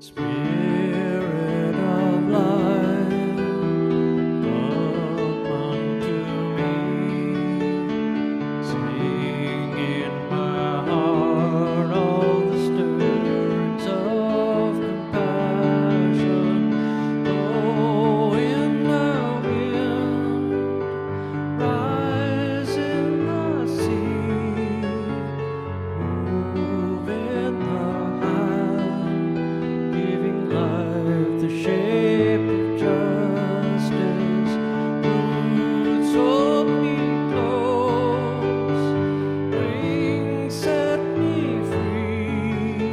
Spirit of life, come unto me. Sing in my heart all the stirrings of compassion. Oh, in the wind, rise in the sea, move in the giving life the shape of justice. Roots hold me close, wings set me free.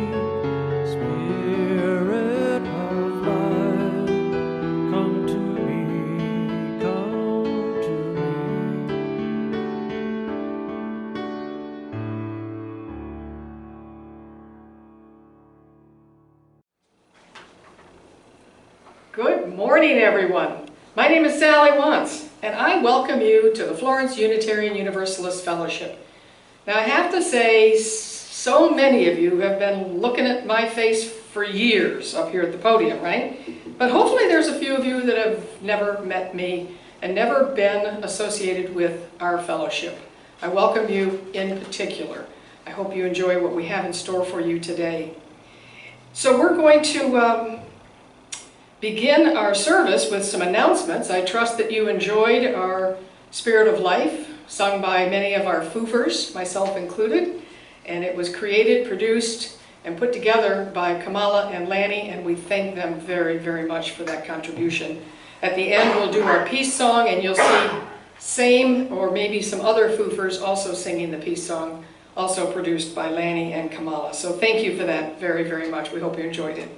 Spirit of life, come to me, come to me. Good morning, everyone. My name is Sally Wantz, and I welcome you to the Florence Unitarian Universalist Fellowship. Now, I have to say, so many of you have been looking at my face for years up here at the podium, right? But hopefully there's a few of you that have never met me and never been associated with our fellowship. I welcome you in particular. I hope you enjoy what we have in store for you today. So we're going to begin our service with some announcements. I trust that you enjoyed our Spirit of Life, sung by many of our foofers, myself included, and it was created, produced, and put together by Kamala and Lanny, and we thank them very, very much for that contribution. At the end, we'll do our peace song, and you'll see same or maybe some other foofers also singing the peace song, also produced by Lanny and Kamala. So thank you for that very, very much. We hope you enjoyed it.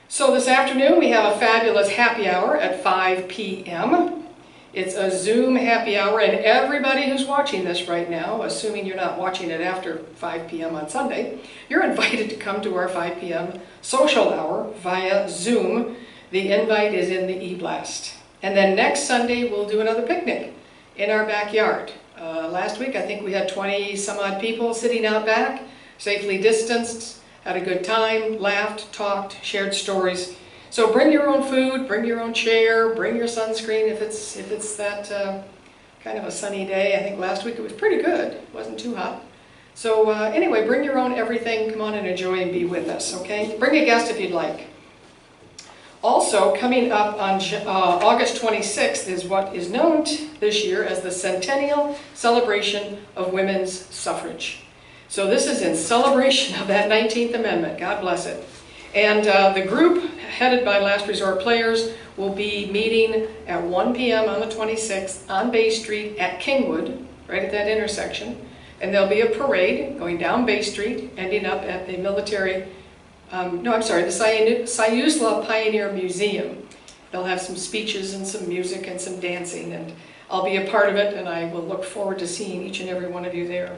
So this afternoon we have a fabulous happy hour at 5 p.m. It's a Zoom happy hour, and everybody who's watching this right now, assuming you're not watching it after 5 p.m. on Sunday, you're invited to come to our 5 p.m. social hour via Zoom. The invite is in the e-blast. And then next Sunday we'll do another picnic in our backyard. Last week I think we had 20 some odd people sitting out back, safely distanced. Had a good time, laughed, talked, shared stories. So bring your own food, bring your own chair, bring your sunscreen if it's that kind of a sunny day. I think last week it was pretty good. It wasn't too hot. So anyway, bring your own everything. Come on and enjoy and be with us, okay? Bring a guest if you'd like. Also, coming up on August 26th is what is known this year as the Centennial Celebration of Women's Suffrage. So this is in celebration of that 19th Amendment. God bless it. And the group, headed by Last Resort Players, will be meeting at 1 p.m. on the 26th on Bay Street at Kingwood, right at that intersection. And there'll be a parade going down Bay Street, ending up at the the Siuslaw Pioneer Museum. They'll have some speeches and some music and some dancing, and I'll be a part of it, and I will look forward to seeing each and every one of you there.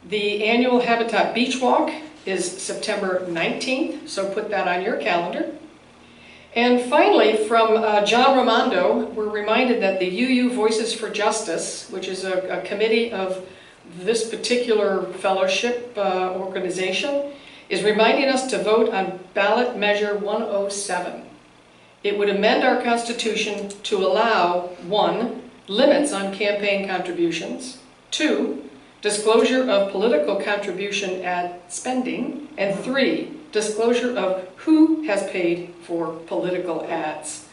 The annual Habitat Beach Walk is September 19th, so put that on your calendar. And finally, from John Raimondo, we're reminded that the UU Voices for Justice, which is a committee of this particular fellowship organization, is reminding us to vote on ballot measure 107. It would amend our Constitution to allow 1. Limits on campaign contributions, 2. Disclosure of political contribution ad spending, and 3. Disclosure of who has paid for political ads.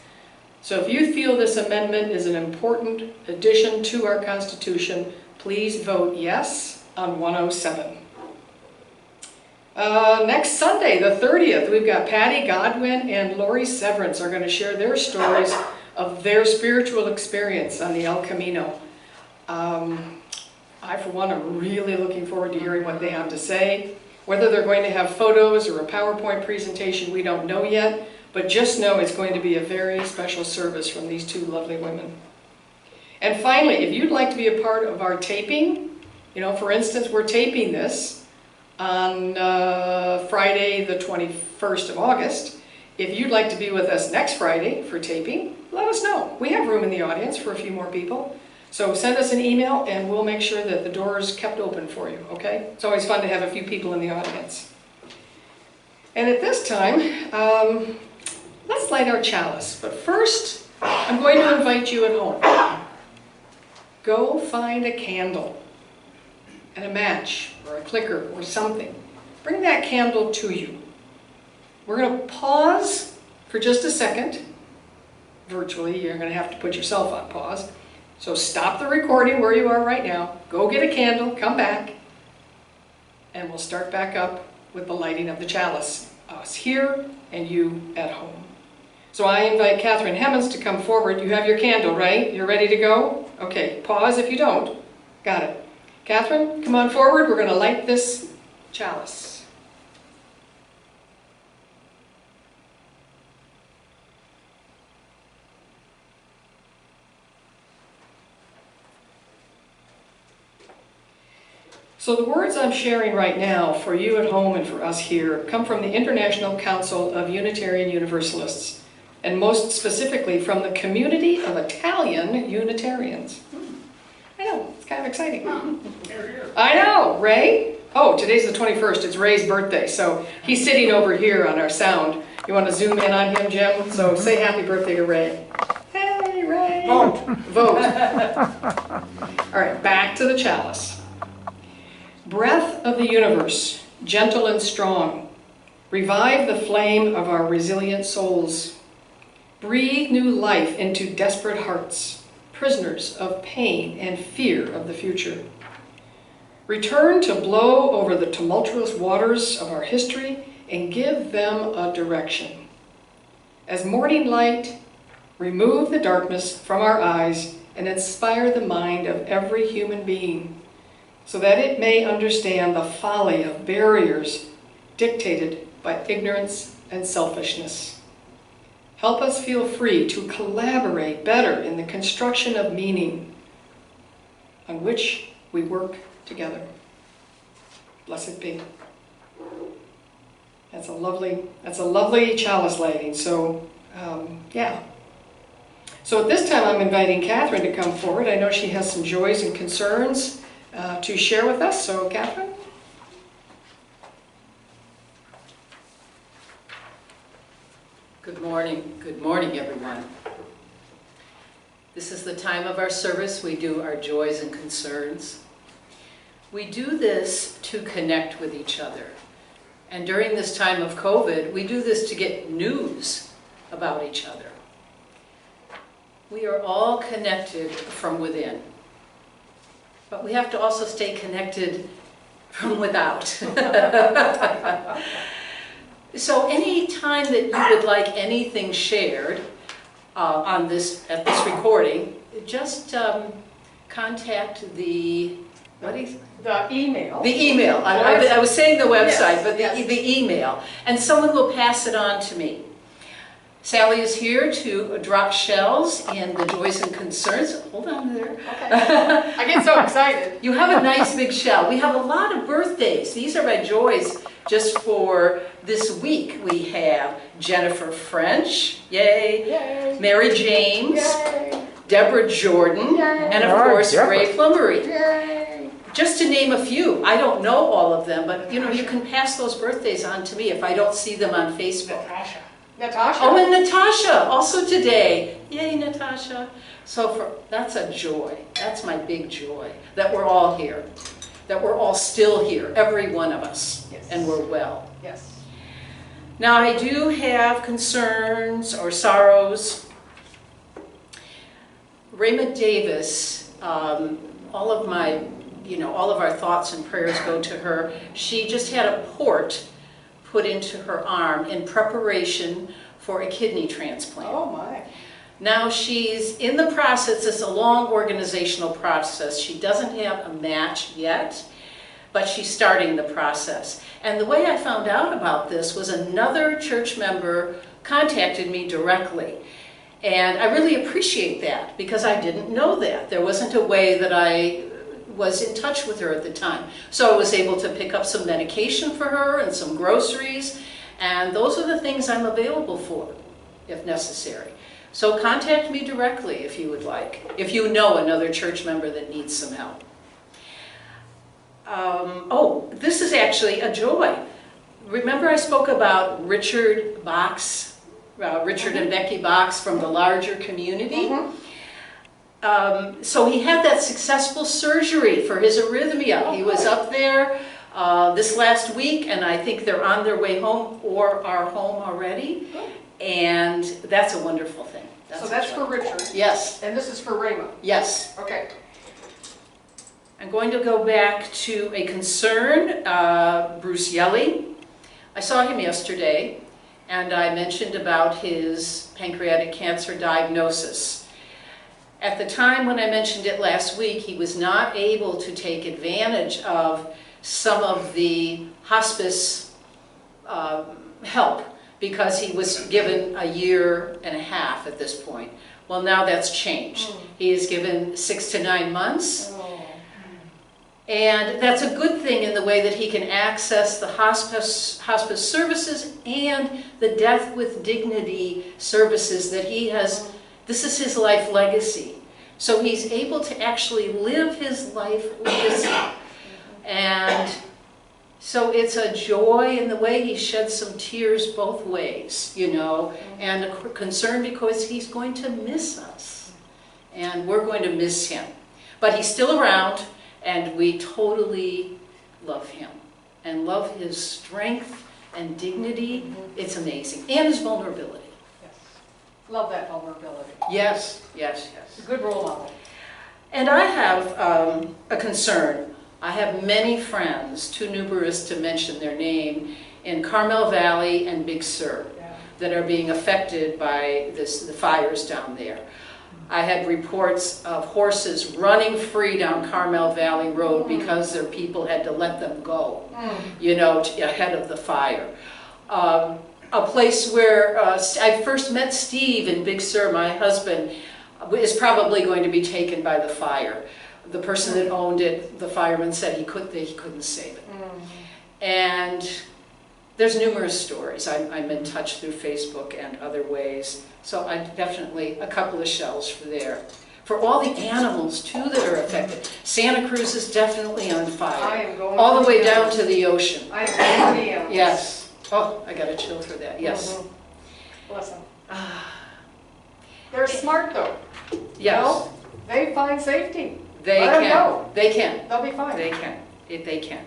So if you feel this amendment is an important addition to our Constitution, please vote yes on 107. Next Sunday, the 30th, we've got Patty Godwin and Lori Severance are going to share their stories of their spiritual experience on the El Camino. I, for one, am really looking forward to hearing what they have to say. Whether they're going to have photos or a PowerPoint presentation, we don't know yet, but just know it's going to be a very special service from these two lovely women. And finally, if you'd like to be a part of our taping, for instance, we're taping this on Friday, the 21st of August. If you'd like to be with us next Friday for taping, let us know. We have room in the audience for a few more people. So send us an email and we'll make sure that the door is kept open for you, okay? It's always fun to have a few people in the audience. And at this time, let's light our chalice. But first, I'm going to invite you at home. Go find a candle and a match or a clicker or something. Bring that candle to you. We're going to pause for just a second. Virtually, you're going to have to put yourself on pause. So stop the recording where you are right now. Go get a candle, come back, and we'll start back up with the lighting of the chalice. Us here and you at home. So I invite Catherine Hemmons to come forward. You have your candle, right? You're ready to go? Okay, pause if you don't. Got it. Catherine, come on forward. We're going to light this chalice. So the words I'm sharing right now for you at home and for us here come from the International Council of Unitarian Universalists, and most specifically from the community of Italian Unitarians. I know, it's kind of exciting. I know, Ray? Oh, today's the 21st, it's Ray's birthday, so he's sitting over here on our sound. You want to zoom in on him, Jim? So say happy birthday to Ray. Hey, Ray! Vote! Vote! All right, back to the chalice. Breath of the universe, gentle and strong, revive the flame of our resilient souls. Breathe new life into desperate hearts, prisoners of pain and fear of the future. Return to blow over the tumultuous waters of our history and give them a direction. As morning light, remove the darkness from our eyes and inspire the mind of every human being, so that it may understand the folly of barriers dictated by ignorance and selfishness. Help us feel free to collaborate better in the construction of meaning on which we work together. Blessed be. That's a lovely chalice lighting. So, yeah. So at this time I'm inviting Catherine to come forward. I know she has some joys and concerns to share with us. So, Catherine? Good morning, everyone. This is the time of our service. We do our joys and concerns. We do this to connect with each other. And during this time of COVID, we do this to get news about each other. We are all connected from within. But we have to also stay connected from without. So any time that you would like anything shared at this recording, just contact the, The email. The email. I was saying the website, Yes, but yes. the email. And someone will pass it on to me. Sally is here to drop shells in the joys and concerns. Hold on there. Okay. I get so excited. You have a nice big shell. We have a lot of birthdays. These are my joys just for this week. We have Jennifer French, yay, Yay. Mary James, Yay. Deborah Jordan, Yay. and of All right, course Deborah. Ray Plummery. Yay. Just to name a few. I don't know all of them, but you know, you can pass those birthdays on to me if I don't see them on Facebook. Natasha. Oh, and Natasha, also today. Yay, Natasha. So that's a joy. That's my big joy, that we're all here, that we're all still here, every one of us, Yes. and we're well. Yes. Now, I do have concerns or sorrows. Raymond Davis, all of our thoughts and prayers go to her. She just had a port put into her arm in preparation for a kidney transplant. Oh my. Now she's in the process. It's a long organizational process. She doesn't have a match yet, but she's starting the process. And the way I found out about this was another church member contacted me directly. And I really appreciate that because I didn't know that. There wasn't a way that I was in touch with her at the time. So I was able to pick up some medication for her and some groceries, and those are the things I'm available for, if necessary. So contact me directly if you would like, if you know another church member that needs some help. Oh, this is actually a joy. remember I spoke about Richard Box, Richard and Becky Box from the larger community? So he had that successful surgery for his arrhythmia. He was up there this last week, and I think they're on their way home or are home already. And that's a wonderful thing. So that's for Richard. Yes. And this is for Rayma. Yes. Okay. I'm going to go back to a concern, Bruce Yelly. I saw him yesterday, and I mentioned about his pancreatic cancer diagnosis. At the time when I mentioned it last week, he was not able to take advantage of some of the hospice help because he was given a year and a half at this point. Well, now that's changed. He is given 6 to 9 months. And that's a good thing in the way that he can access the hospice services and the Death with Dignity services that he has. This is his life legacy. So he's able to actually live his life legacy. And so it's a joy in the way he sheds some tears both ways, you know, and a concern because he's going to miss us. And we're going to miss him. But he's still around. And we totally love him and love his strength and dignity. It's amazing. And his vulnerability. Yes. Love that vulnerability. Yes, yes, yes. A good role model. And I have a concern. I have many friends, too numerous to mention their name, in Carmel Valley and Big Sur that are being affected by the fires down there. I had reports of horses running free down Carmel Valley Road because their people had to let them go, you know, ahead of the fire. A place where I first met Steve in Big Sur, my husband, is probably going to be taken by the fire. The person that owned it, the fireman said he couldn't save it. And there's numerous stories. I'm in touch through Facebook and other ways. So I definitely, a couple of shells for there. For all the animals, too, that are affected. Santa Cruz is definitely on fire. I am going all the way down to the ocean. I am going to the animals. Yes. Oh, I got a chill for that. Yes. Bless them. They're smart, though. Yes. You know, they find safety. They Let them can. go. They can. They'll be fine. They can. If they can.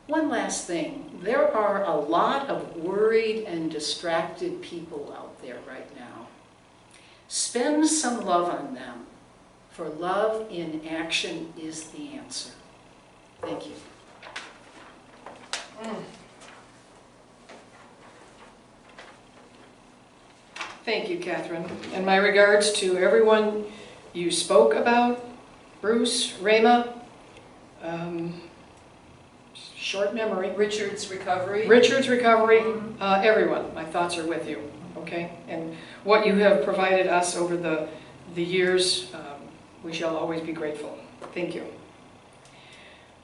One last thing. There are a lot of worried and distracted people out there right now. Spend some love on them, for love in action is the answer. Thank you. Thank you, Catherine. And my regards to everyone you spoke about, Bruce, Rayma, short memory. Richard's recovery. Everyone, my thoughts are with you, okay? And what you have provided us over the years, we shall always be grateful. Thank you.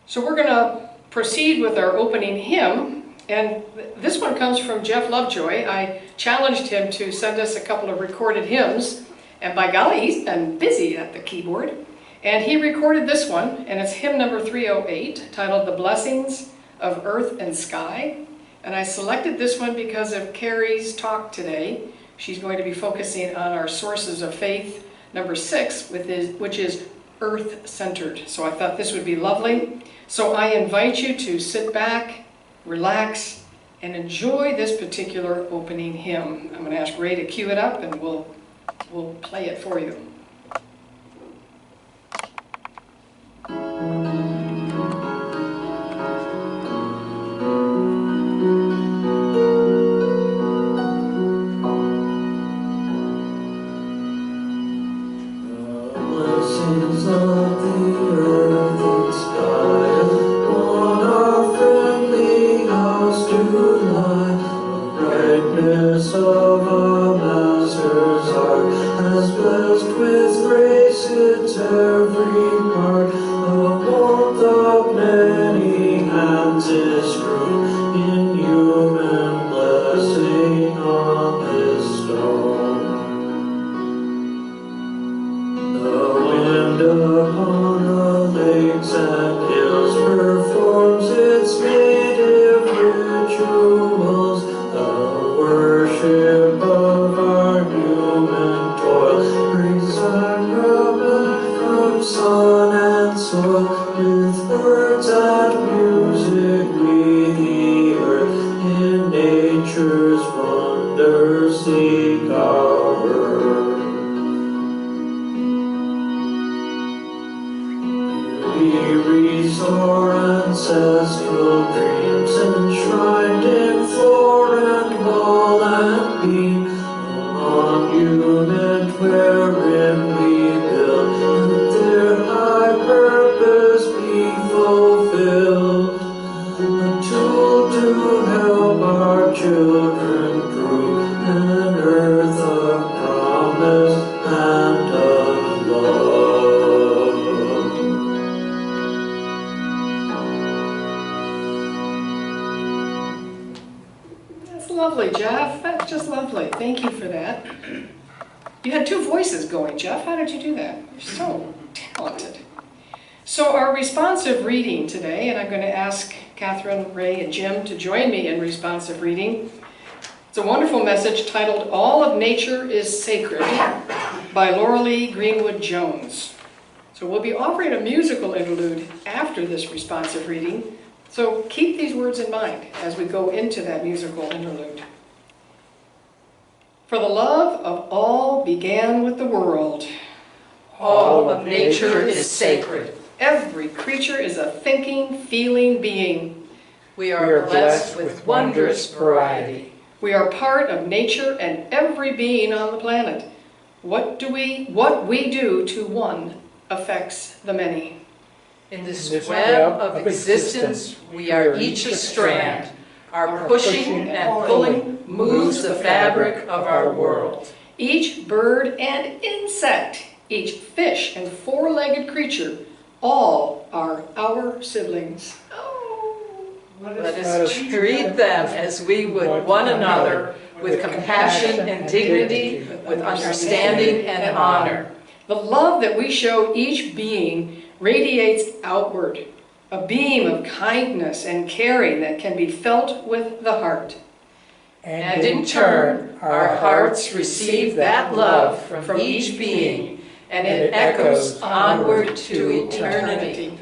So we're going to proceed with our opening hymn, and this one comes from Jeff Lovejoy. I challenged him to send us a couple of recorded hymns, and by golly, he's been busy at the keyboard. And he recorded this one, and it's hymn number 308, titled The Blessings of Earth and Sky. And I selected this one because of Kari's talk today. She's going to be focusing on our sources of faith, number 6, which is earth-centered. So I thought this would be lovely. So I invite you to sit back, relax, and enjoy this particular opening hymn. I'm going to ask Ray to cue it up, and we'll play it for you. Of our Master's heart has blessed with sun and soil, with birds and music we the earth in nature's wonders seek our birth. We restore ancestral dreams enshrined in floor and wall and beam, a monument wherein we build, and their high purpose be fulfilled. A tool to help our children prove an earth of promise and of love. That's lovely, Jeff. That's just lovely. Thank you for that. You had two voices going, Jeff. How did you do that? You're so talented. So our responsive reading today, and I'm going to ask Catherine, Ray, and Jim to join me in responsive reading. It's a wonderful message titled All of Nature is Sacred by Lauralee Greenwood Jones. So we'll be offering a musical interlude after this responsive reading. So keep these words in mind as we go into that musical interlude. For the love of all began with the world. All of nature is sacred. Every creature is a thinking, feeling being. We are blessed with wondrous variety. We are part of nature and every being on the planet. What we do to one affects the many. In this web of existence, we are each a strand. Our pushing and pulling moves the fabric of our world. Each bird and insect, each fish and four-legged creature, all are our siblings. Oh, Let us treat them as we would one another, with compassion and dignity, with understanding and honor. the love that we show each being radiates outward, a beam of kindness and caring that can be felt with the heart. And in turn, our hearts receive that love from each being, and it echoes onward to eternity.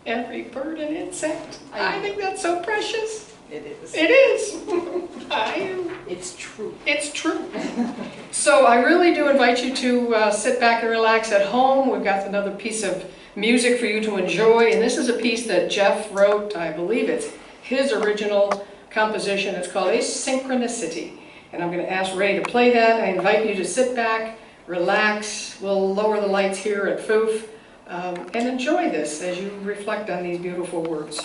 Every bird and insect. I think that's so precious. It is. It is. It's true. It's true. So I really do invite you to sit back and relax at home. We've got another piece of music for you to enjoy, and this is a piece that Jeff wrote. I believe it's his original composition. It's called Asynchronicity, and I'm going to ask Ray to play that. I invite you to sit back, relax. We'll lower the lights here at FOOF, and enjoy this as you reflect on these beautiful words.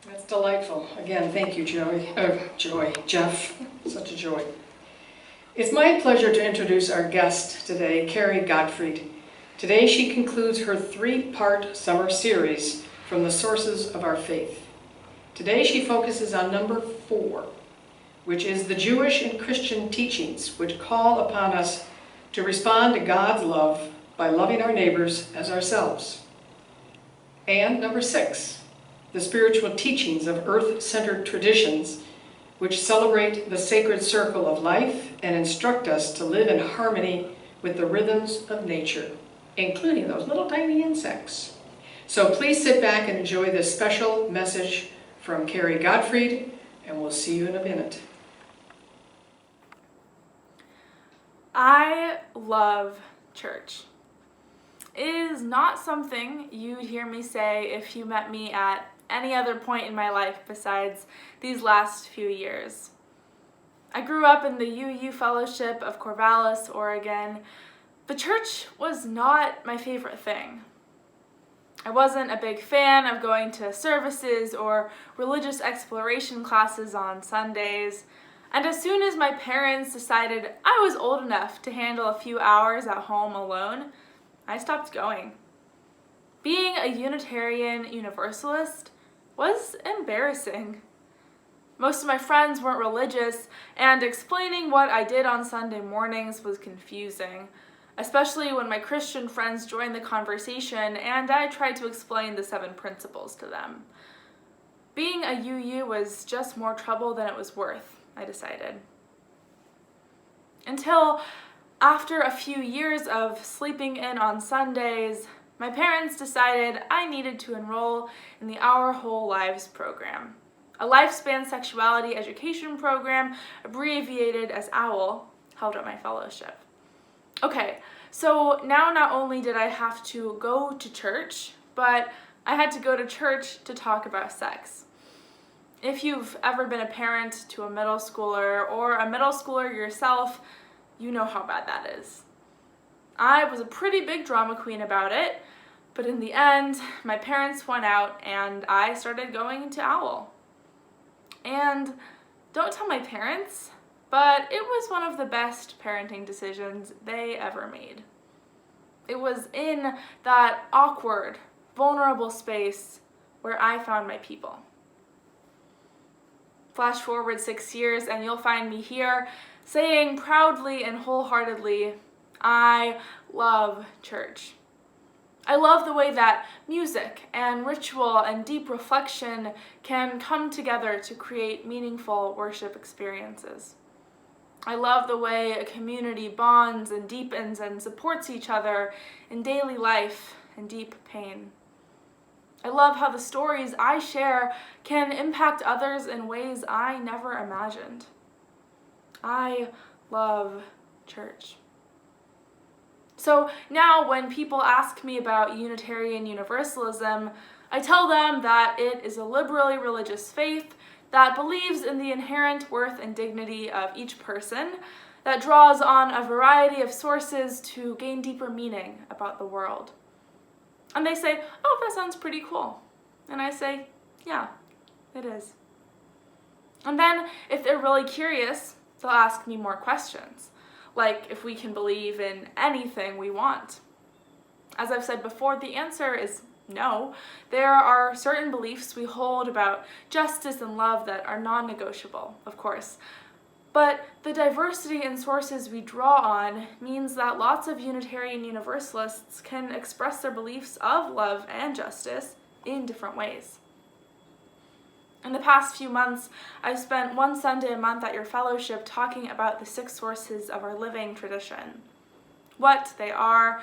That's delightful. Again, thank you, Jeff. Such a joy. It's my pleasure to introduce our guest today, Kari Gottfried. Today she concludes her three-part summer series, From the Sources of Our Faith. Today she focuses on number 4, which is the Jewish and Christian teachings, which call upon us to respond to God's love by loving our neighbors as ourselves. And number 6, the spiritual teachings of earth-centered traditions, which celebrate the sacred circle of life and instruct us to live in harmony with the rhythms of nature, including those little tiny insects. So please sit back and enjoy this special message from Kari Gottfried, and we'll see you in a minute. I love church. It is not something you'd hear me say if you met me at any other point in my life besides these last few years. I grew up in the UU Fellowship of Corvallis, Oregon. The church was not my favorite thing. I wasn't a big fan of going to services or religious exploration classes on Sundays, and as soon as my parents decided I was old enough to handle a few hours at home alone, I stopped going. Being a Unitarian Universalist was embarrassing. Most of my friends weren't religious, and explaining what I did on Sunday mornings was confusing, especially when my Christian friends joined the conversation and I tried to explain the 7 principles to them. Being a UU was just more trouble than it was worth, I decided. Until after a few years of sleeping in on Sundays, my parents decided I needed to enroll in the Our Whole Lives program, a lifespan sexuality education program abbreviated as OWL, held at my fellowship. Okay, so now not only did I have to go to church, but I had to go to church to talk about sex. If you've ever been a parent to a middle schooler or a middle schooler yourself, you know how bad that is. I was a pretty big drama queen about it, but in the end, my parents went out and I started going to OWL. And don't tell my parents, but it was one of the best parenting decisions they ever made. It was in that awkward, vulnerable space where I found my people. Flash forward 6 years and you'll find me here saying proudly and wholeheartedly, I love church. I love the way that music and ritual and deep reflection can come together to create meaningful worship experiences. I love the way a community bonds and deepens and supports each other in daily life and deep pain. I love how the stories I share can impact others in ways I never imagined. I love church. So now when people ask me about Unitarian Universalism, I tell them that it is a liberally religious faith that believes in the inherent worth and dignity of each person, that draws on a variety of sources to gain deeper meaning about the world. And they say, oh, that sounds pretty cool. And I say, yeah, it is. And then if they're really curious, they'll ask me more questions, like if we can believe in anything we want. As I've said before, the answer is no. There are certain beliefs we hold about justice and love that are non-negotiable, of course. But the diversity in sources we draw on means that lots of Unitarian Universalists can express their beliefs of love and justice in different ways. In the past few months, I've spent one Sunday a month at your fellowship talking about the 6 sources of our living tradition, what they are,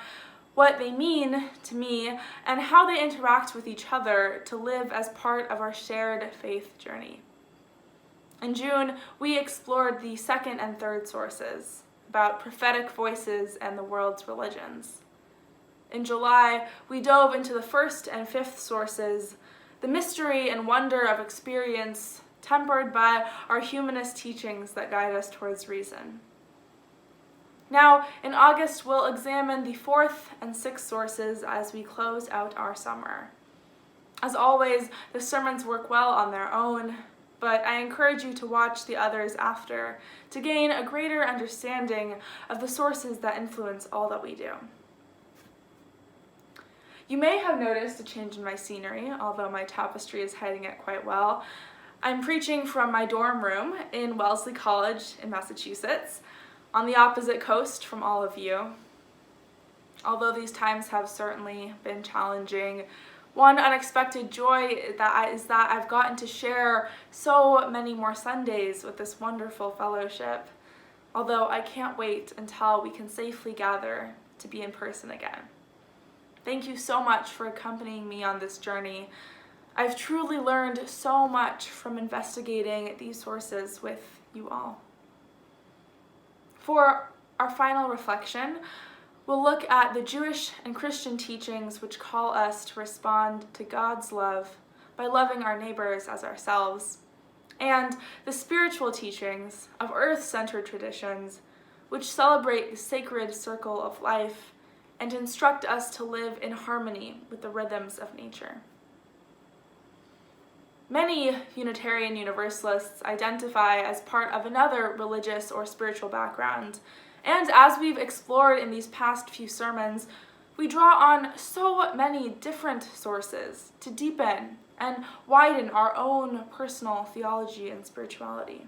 what they mean to me, and how they interact with each other to live as part of our shared faith journey. In June, we explored the 2nd and 3rd sources, about prophetic voices and the world's religions. In July, we dove into the 1st and 5th sources, the mystery and wonder of experience tempered by our humanist teachings that guide us towards reason. Now, in August, we'll examine the 4th and 6th sources as we close out our summer. As always, the sermons work well on their own, but I encourage you to watch the others after to gain a greater understanding of the sources that influence all that we do. You may have noticed a change in my scenery, although my tapestry is hiding it quite well. I'm preaching from my dorm room in Wellesley College in Massachusetts, on the opposite coast from all of you. Although these times have certainly been challenging, one unexpected joy is that I've gotten to share so many more Sundays with this wonderful fellowship, although I can't wait until we can safely gather to be in person again. Thank you so much for accompanying me on this journey. I've truly learned so much from investigating these sources with you all. For our final reflection, we'll look at the Jewish and Christian teachings which call us to respond to God's love by loving our neighbors as ourselves, and the spiritual teachings of earth-centered traditions which celebrate the sacred circle of life and instruct us to live in harmony with the rhythms of nature. Many Unitarian Universalists identify as part of another religious or spiritual background, and as we've explored in these past few sermons, we draw on so many different sources to deepen and widen our own personal theology and spirituality.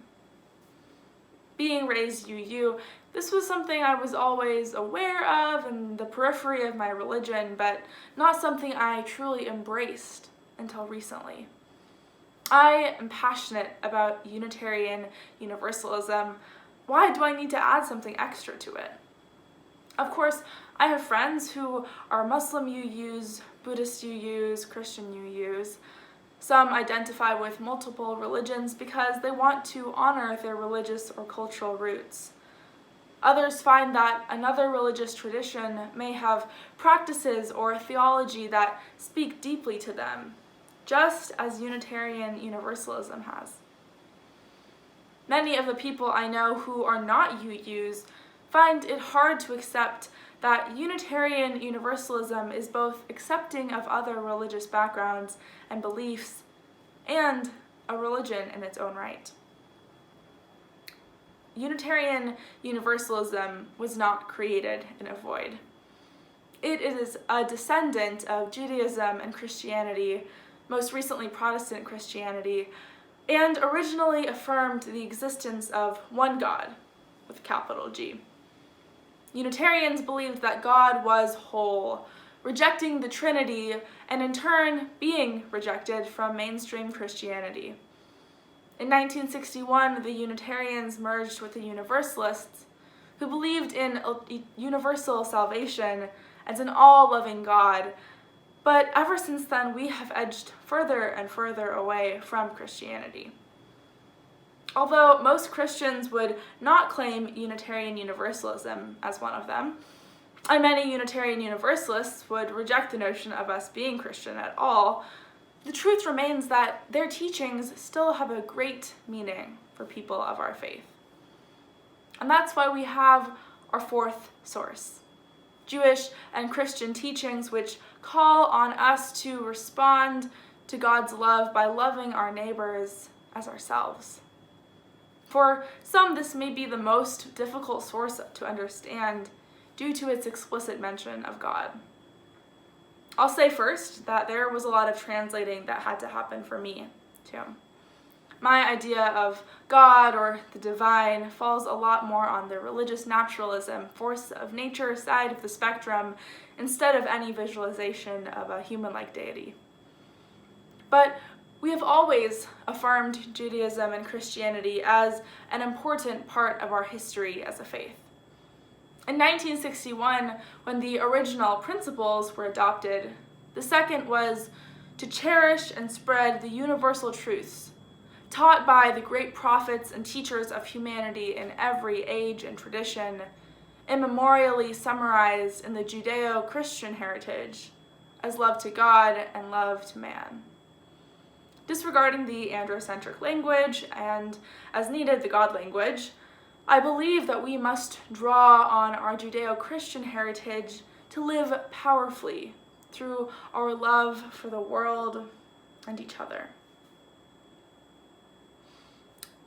Being raised UU, this was something I was always aware of in the periphery of my religion, but not something I truly embraced until recently. I am passionate about Unitarian Universalism. Why do I need to add something extra to it? Of course, I have friends who are Muslim UUs, Buddhist UUs, Christian UUs. Some identify with multiple religions because they want to honor their religious or cultural roots. Others find that another religious tradition may have practices or theology that speak deeply to them, just as Unitarian Universalism has. Many of the people I know who are not UUs find it hard to accept that Unitarian Universalism is both accepting of other religious backgrounds and beliefs and a religion in its own right. Unitarian Universalism was not created in a void. It is a descendant of Judaism and Christianity, most recently Protestant Christianity, and originally affirmed the existence of one God, with a capital G. Unitarians believed that God was whole, rejecting the Trinity, and in turn being rejected from mainstream Christianity. In 1961, the Unitarians merged with the Universalists, who believed in universal salvation as an all-loving God, but ever since then we have edged further and further away from Christianity. Although most Christians would not claim Unitarian Universalism as one of them, and many Unitarian Universalists would reject the notion of us being Christian at all, the truth remains that their teachings still have a great meaning for people of our faith. And that's why we have our 4th source, Jewish and Christian teachings which call on us to respond to God's love by loving our neighbors as ourselves. For some, this may be the most difficult source to understand due to its explicit mention of God. I'll say first that there was a lot of translating that had to happen for me, too. My idea of God or the divine falls a lot more on the religious naturalism, force of nature side of the spectrum, instead of any visualization of a human-like deity. But We have always affirmed Judaism and Christianity as an important part of our history as a faith. In 1961, when the original principles were adopted, the second was to cherish and spread the universal truths taught by the great prophets and teachers of humanity in every age and tradition, immemorially summarized in the Judeo-Christian heritage as love to God and love to man. Disregarding the androcentric language and, as needed, the God language, I believe that we must draw on our Judeo-Christian heritage to live powerfully through our love for the world and each other.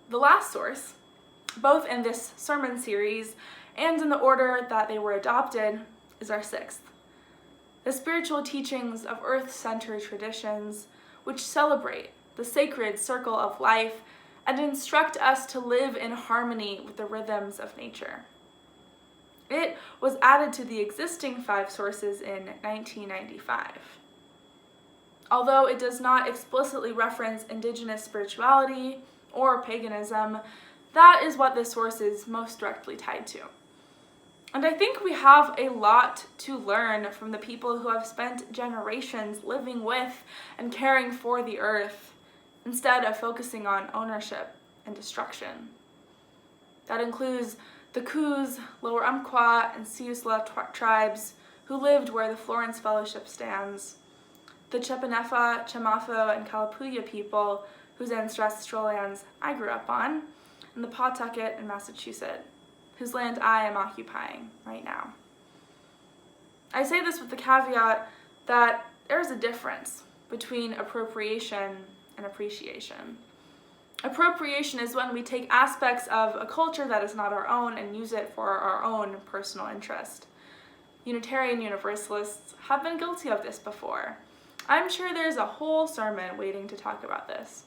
The last source, both in this sermon series and in the order that they were adopted, is our sixth. The spiritual teachings of earth-centered traditions, which celebrate the sacred circle of life and instruct us to live in harmony with the rhythms of nature. It was added to the existing 5 sources in 1995. Although it does not explicitly reference indigenous spirituality or paganism, that is what this source is most directly tied to. And I think we have a lot to learn from the people who have spent generations living with and caring for the earth, instead of focusing on ownership and destruction. That includes the Coos, Lower Umpqua, and Siusla tribes who lived where the Florence Fellowship stands, the Chepanefa, Chamatho, and Kalapuya people whose ancestral lands I grew up on, and the Pawtucket in Massachusetts, whose land I am occupying right now. I say this with the caveat that there's a difference between appropriation and appreciation. Appropriation is when we take aspects of a culture that is not our own and use it for our own personal interest. Unitarian Universalists have been guilty of this before. I'm sure there's a whole sermon waiting to talk about this.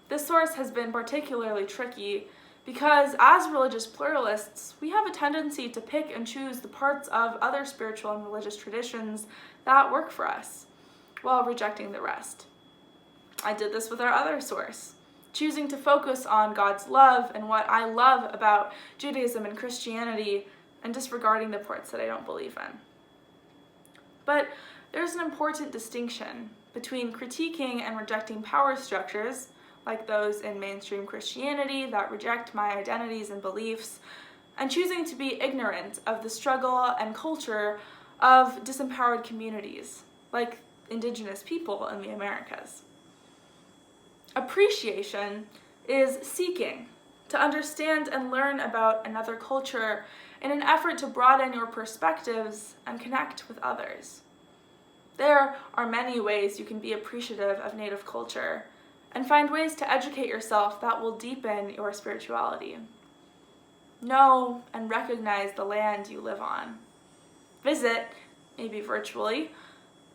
This source has been particularly tricky because as religious pluralists, we have a tendency to pick and choose the parts of other spiritual and religious traditions that work for us, while rejecting the rest. I did this with our other source, choosing to focus on God's love and what I love about Judaism and Christianity, and disregarding the parts that I don't believe in. But there's an important distinction between critiquing and rejecting power structures, like those in mainstream Christianity that reject my identities and beliefs, and choosing to be ignorant of the struggle and culture of disempowered communities, like indigenous people in the Americas. Appreciation is seeking to understand and learn about another culture in an effort to broaden your perspectives and connect with others. There are many ways you can be appreciative of Native culture and find ways to educate yourself that will deepen your spirituality. Know and recognize the land you live on. Visit, maybe virtually,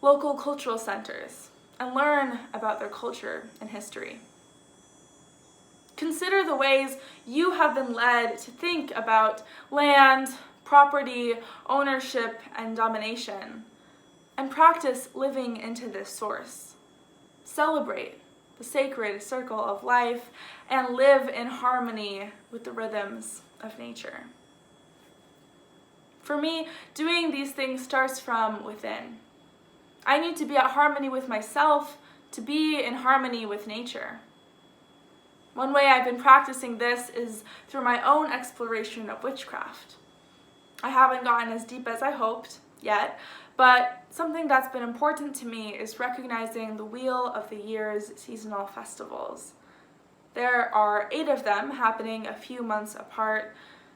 local cultural centers and learn about their culture and history. Consider the ways you have been led to think about land, property, ownership, and domination, and practice living into this source. Celebrate the sacred circle of life and live in harmony with the rhythms of nature. For me, doing these things starts from within. I need to be at harmony with myself to be in harmony with nature. One way I've been practicing this is through my own exploration of witchcraft. I haven't gotten as deep as I hoped yet, but something that's been important to me is recognizing the Wheel of the Year's seasonal festivals. There are 8 of them happening a few months apart,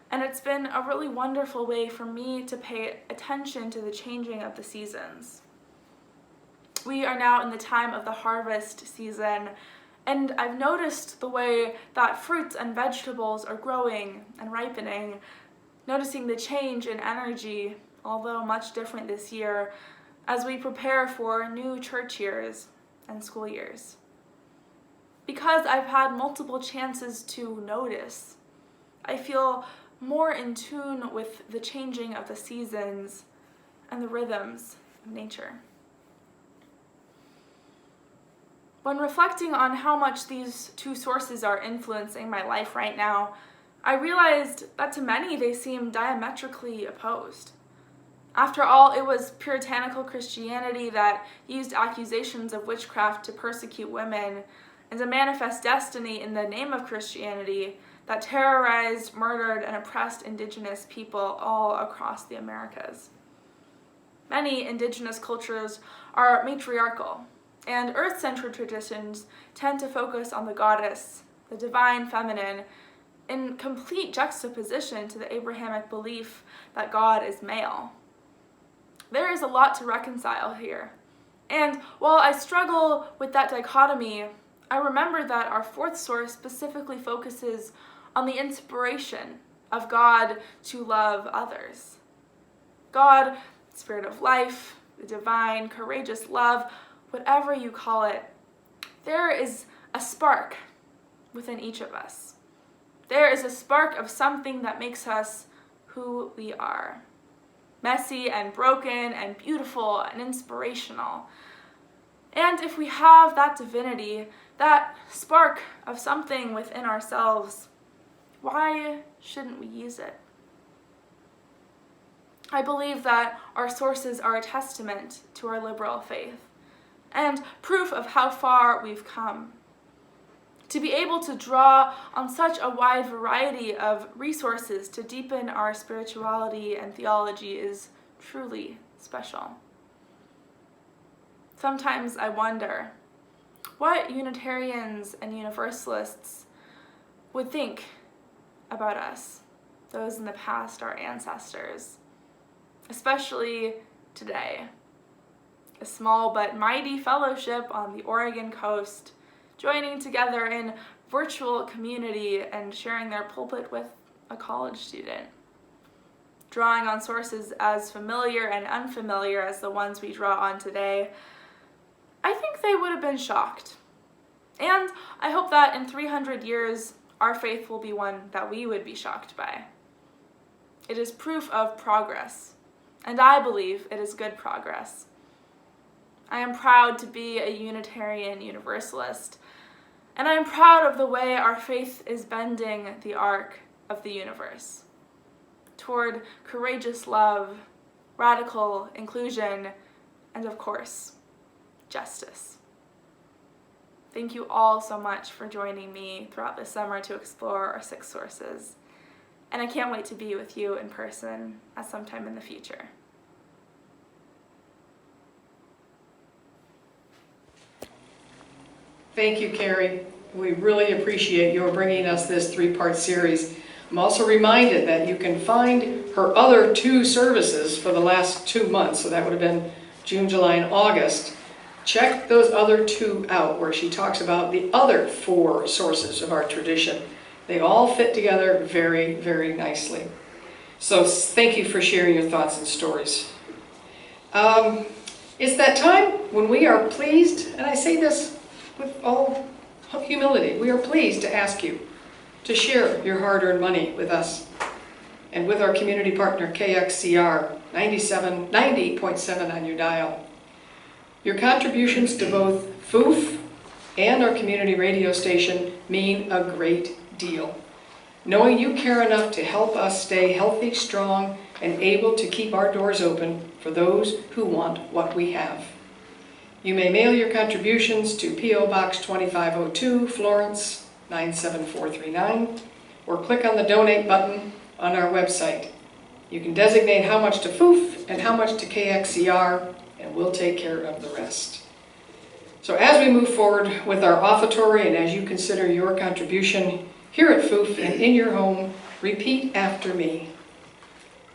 and it's been a really wonderful way for me to pay attention to the changing of the seasons. We are now in the time of the harvest season, and I've noticed the way that fruits and vegetables are growing and ripening, noticing the change in energy, although much different this year, as we prepare for new church years and school years. Because I've had multiple chances to notice, I feel more in tune with the changing of the seasons and the rhythms of nature. When reflecting on how much these two sources are influencing my life right now, I realized that to many they seem diametrically opposed. After all, it was puritanical Christianity that used accusations of witchcraft to persecute women, and a manifest destiny in the name of Christianity that terrorized, murdered, and oppressed indigenous people all across the Americas. Many indigenous cultures are matriarchal, and earth-centered traditions tend to focus on the goddess, the divine feminine, in complete juxtaposition to the Abrahamic belief that God is male. There is a lot to reconcile here, and while I struggle with that dichotomy, I remember that our fourth source specifically focuses on the inspiration of God to love others. God, spirit of life, the divine, courageous love, whatever you call it, there is a spark within each of us. There is a spark of something that makes us who we are. Messy and broken and beautiful and inspirational. And if we have that divinity, that spark of something within ourselves, why shouldn't we use it? I believe that our sources are a testament to our liberal faith and proof of how far we've come. To be able to draw on such a wide variety of resources to deepen our spirituality and theology is truly special. Sometimes I wonder what Unitarians and Universalists would think about us, those in the past, our ancestors, especially today. A small but mighty fellowship on the Oregon coast, joining together in virtual community and sharing their pulpit with a college student. Drawing on sources as familiar and unfamiliar as the ones we draw on today, I think they would have been shocked. And I hope that in 300 years, our faith will be one that we would be shocked by. It is proof of progress, and I believe it is good progress. I am proud to be a Unitarian Universalist, and I am proud of the way our faith is bending the arc of the universe toward courageous love, radical inclusion, and of course, justice. Thank you all so much for joining me throughout this summer to explore our 6 sources, and I can't wait to be with you in person at some time in the future. Thank you, Kari. We really appreciate your bringing us this 3-part series. I'm also reminded that you can find her other 2 services for the last 2 months, so that would have been June, July, and August. Check those other 2 out where she talks about the other 4 sources of our tradition. They all fit together very, very nicely. So thank you for sharing your thoughts and stories. It's that time when we are pleased, and I say this with all humility, we are pleased to ask you to share your hard-earned money with us and with our community partner KXCR 90.7 on your dial. Your contributions to both FOOF and our community radio station mean a great deal. Knowing you care enough to help us stay healthy, strong, and able to keep our doors open for those who want what we have. You may mail your contributions to P.O. Box 2502, Florence 97439, or click on the donate button on our website. You can designate how much to FOOF and how much to KXCR, and we'll take care of the rest. So as we move forward with our offertory and as you consider your contribution here at FOOF and in your home, repeat after me.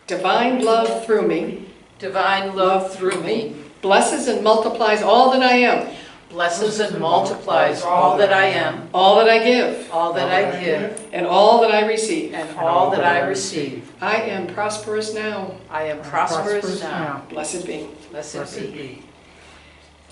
Divine love through me. Divine love through me Blesses and multiplies all that I am. blesses and multiplies all that I am, All that I give. all that I give, And all that I receive. and all that I receive. I am prosperous now. I am prosperous now. Blessed be. Blessed be.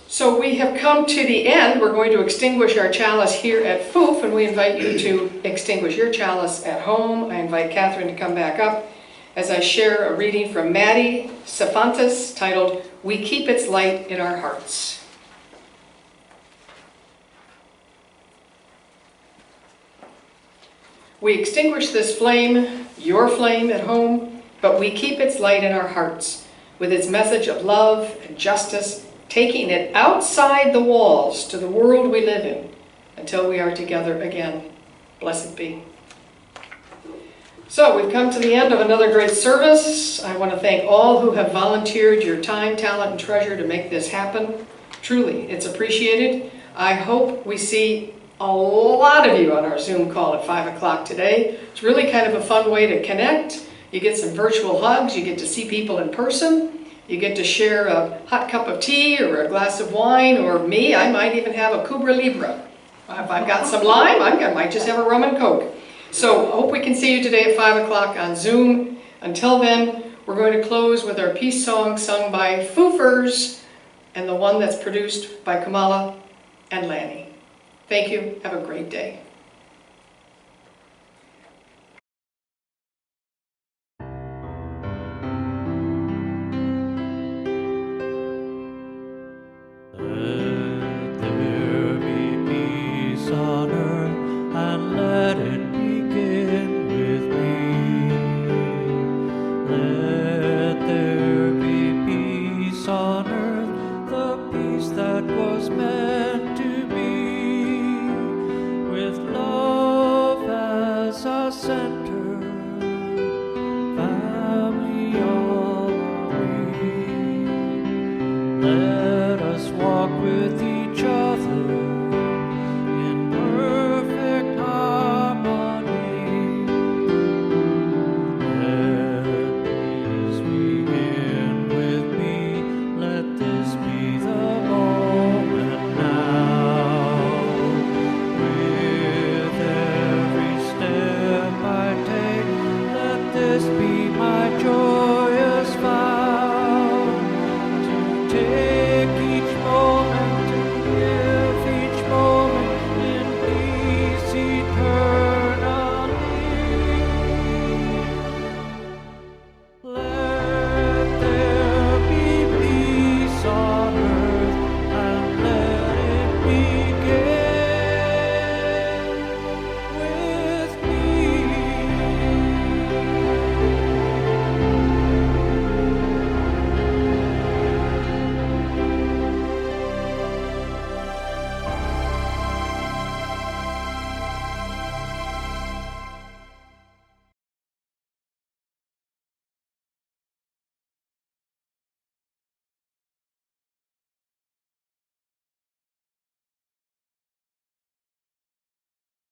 So we have come to the end. We're going to extinguish our chalice here at FOOF, and we invite you to extinguish your chalice at home. I invite Catherine to come back up as I share a reading from Maddie Cefantes titled, We Keep Its Light in Our Hearts. We extinguish this flame, your flame at home, but we keep its light in our hearts with its message of love and justice, taking it outside the walls to the world we live in until we are together again. Blessed be. So we've come to the end of another great service. I want to thank all who have volunteered your time, talent, and treasure to make this happen. Truly, it's appreciated. I hope we see a lot of you on our Zoom call at 5 o'clock today. It's really kind of a fun way to connect. You get some virtual hugs, you get to see people in person, you get to share a hot cup of tea or a glass of wine, or me, I might even have a Cubra Libre. If I've got some lime, I might just have a rum and coke. So I hope we can see you today at 5 o'clock on Zoom. Until then, we're going to close with our peace song sung by Foofers and the one that's produced by Kamala and Lanny. Thank you. Have a great day. Let there be peace on earth, and let it begin with me. Let there be peace on earth, the peace that was meant to be, with love as a center, family all we. Let us walk with each other in perfect harmony. Let peace begin with me. Let this be the moment now. With every step I take, let this be my joy.